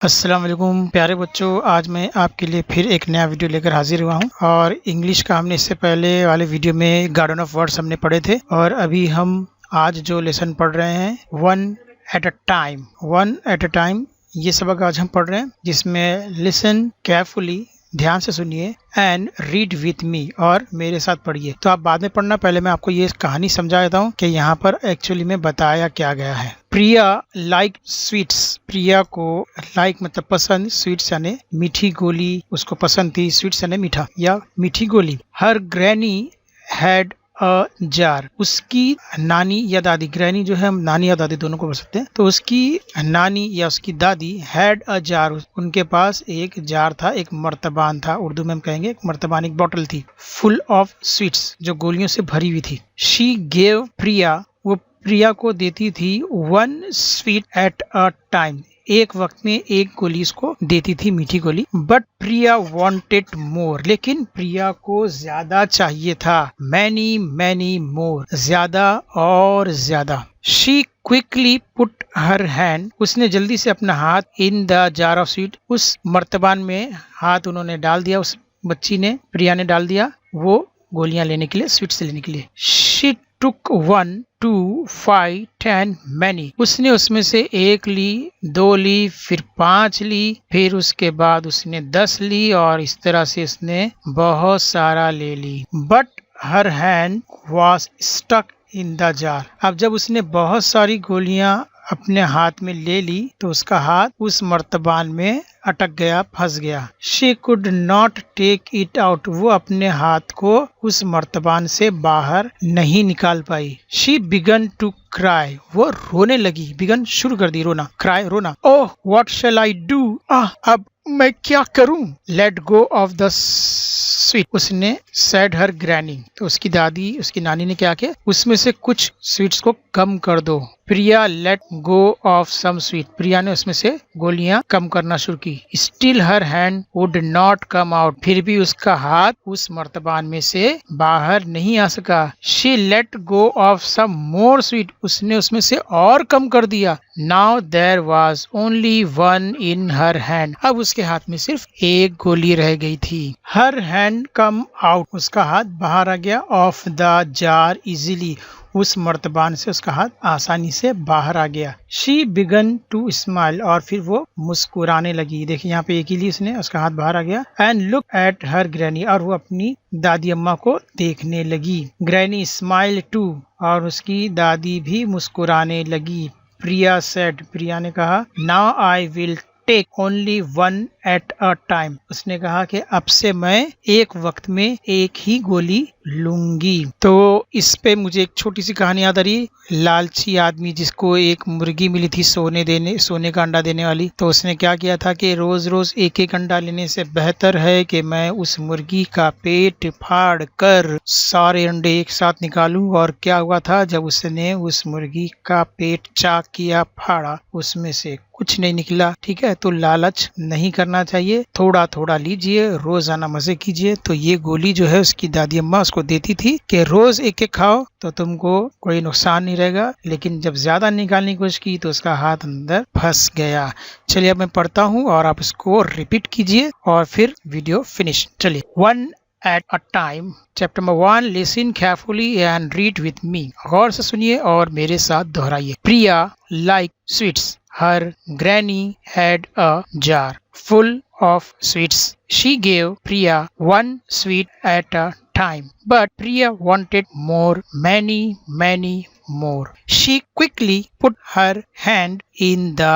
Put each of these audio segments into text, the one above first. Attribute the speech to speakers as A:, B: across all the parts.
A: अस्सलाम वालेकुम प्यारे बच्चों, आज मैं आपके लिए फिर एक नया वीडियो लेकर हाजिर हुआ हूँ। और इंग्लिश का हमने इससे पहले वाले वीडियो में गार्डन ऑफ वर्ड्स हमने पढ़े थे, और अभी हम आज जो लेसन पढ़ रहे हैं वन एट अ टाइम, ये सबक आज हम पढ़ रहे हैं, जिसमें लिसन केयरफुली, ध्यान से सुनिए, एंड रीड विथ मी, और मेरे साथ पढ़िए। तो आप बाद में पढ़ना, पहले मैं आपको ये कहानी समझा देता हूँ कि यहाँ पर एक्चुअली में बताया क्या गया है। प्रिया लाइक स्वीट्स, प्रिया को लाइक मतलब पसंद, स्वीट्स यानी मीठी गोली उसको पसंद थी, स्वीट्स यानी मीठा या मीठी गोली। हर ग्रैनी हैड अ जार, उसकी नानी या दादी, ग्रैनी जो है हम नानी या दादी दोनों को बोल सकते हैं, तो उसकी नानी या उसकी दादी हैड अ जार, उनके पास एक जार था, एक मर्तबान था, उर्दू में हम कहेंगे एक मर्तबान, एक बोतल थी, फुल ऑफ स्वीट्स, जो गोलियों से भरी हुई थी। शी गेव प्रिया, वो प्रिया को देती थी one sweet at a time, एक वक्त में एक गोली इसको देती थी, मीठी गोली। बट प्रिया वांटेड मोर, लेकिन प्रिया को ज्यादा चाहिए था। मैनी मैनी मोर, ज्यादा और ज्यादा। She quickly put her hand, उसने जल्दी से अपना हाथ इन द जार ऑफ स्वीट, उस मर्तबान में हाथ उन्होंने डाल दिया, उस बच्ची ने, प्रिया ने डाल दिया वो गोलियां लेने के लिए, स्वीट्स लेने के लिए। शी टुक 1 2 5 10 मैनी, उसने उसमें से एक ली, दो ली, फिर 5 ली, फिर उसके बाद उसने 10 ली, और इस तरह से उसने बहुत सारा ले ली। But her hand was stuck in the jar, अब जब उसने बहुत सारी गोलियां अपने हाथ में ले ली तो उसका हाथ उस मर्तबान में अटक गया, फंस गया। She could not take it out, वो अपने हाथ को उस मर्तबान से बाहर नहीं निकाल पाई। शी बिगन टू क्राई, वो रोने लगी, बिगन शुरू कर दी, रोना, क्राई रोना। Oh what shell I do, अब मैं क्या करूं। Late go of the sweet, उसने सेड हर ग्रैनी, तो उसकी दादी, उसकी नानी ने क्या किया, उसमें से कुछ स्वीट्स को कम कर दो। Priya let go of some sweet, Priya ने उसमें से गोलियां कम करना शुरू की। Still her hand would not come out, फिर भी उसका हाथ उस मर्तबान में से बाहर नहीं आ सका। She let go of some more sweet, उसने उसमें से और कम कर दिया। Now there was only one in her hand, अब उसके हाथ में सिर्फ एक गोली रह गई थी। हर हैंड कम आउट, उसका हाथ बाहर आ गया। ऑफ द जार इजीली, उस मर्तबान से उसका हाथ आसानी से बाहर आ गया। शी बिगन टू स्माइल, और फिर वो मुस्कुराने लगी। देखिए यहाँ पे एक ही ली उसने, उसका हाथ बाहर आ गया। And look at her granny, और वो अपनी दादी अम्मा को देखने लगी। ग्रैनी स्माइल टू, और उसकी दादी भी मुस्कुराने लगी। प्रिया सेड, प्रिया ने कहा, now I will take only one at a time, उसने कहा कि अब से मैं एक वक्त में एक ही गोली लूंगी। तो इस पे मुझे एक छोटी सी कहानी याद आ रही। लालची आदमी जिसको एक मुर्गी मिली थी सोने का अंडा देने वाली, तो उसने क्या किया था कि रोज रोज एक एक अंडा लेने से बेहतर है कि मैं उस मुर्गी का पेट फाड़ कर सारे अंडे एक साथ निकालूं। और क्या हुआ था, जब उसने उस मुर्गी का पेट चाक किया, फाड़ा, उसमें से कुछ नहीं निकला। ठीक है, तो लालच नहीं करना चाहिए, थोड़ा थोड़ा लीजिए, रोजाना मजे कीजिए। तो ये गोली जो है उसकी दादी अम्मा उसको देती थी कि रोज एक एक खाओ तो तुमको कोई नुकसान नहीं रहेगा, लेकिन जब ज्यादा निकालने की कोशिश की तो उसका हाथ अंदर फंस गया। चलिए अब मैं पढ़ता हूँ और आप इसको रिपीट कीजिए और फिर वीडियो फिनिश। चलिए, one at a time, chapter number 1, listen carefully and read with me, गौर से सुनिए और मेरे साथ दोहराइए। Priya like sweets, her granny had a jar full of sweets. She gave Priya one sweet at a time, but Priya wanted more, many more. She quickly put her hand in the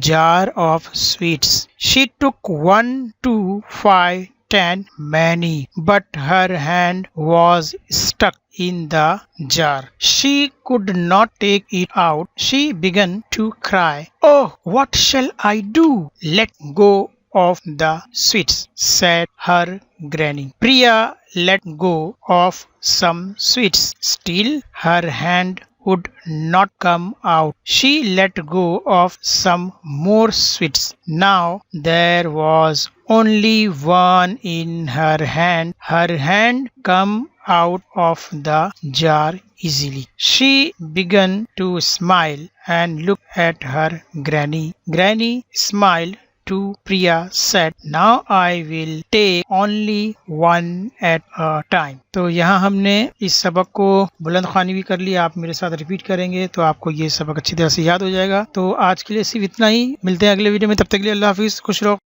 A: jar of sweets. She took 1 2 5 10 many, but her hand was stuck in the jar. She could not take it out. She began to cry. Oh, what shall I do? Let go of the sweets, said her granny. Priya let go of some sweets. Still her hand would not come out. She let go of some more sweets. Now there was only one in her hand. Her hand come out of the jar easily. She began to smile and look at her granny. Granny smiled to Priya said, now I will take only one at a time. तो यहाँ हमने इस सबक को बुलंद ख्वानी भी कर लिया। आप मेरे साथ रिपीट करेंगे तो आपको ये सबक अच्छी तरह से याद हो जाएगा। तो आज के लिए सिर्फ इतना ही, मिलते हैं अगले वीडियो में। तब तक के लिए अल्लाह हाफिज़, खुश रहो।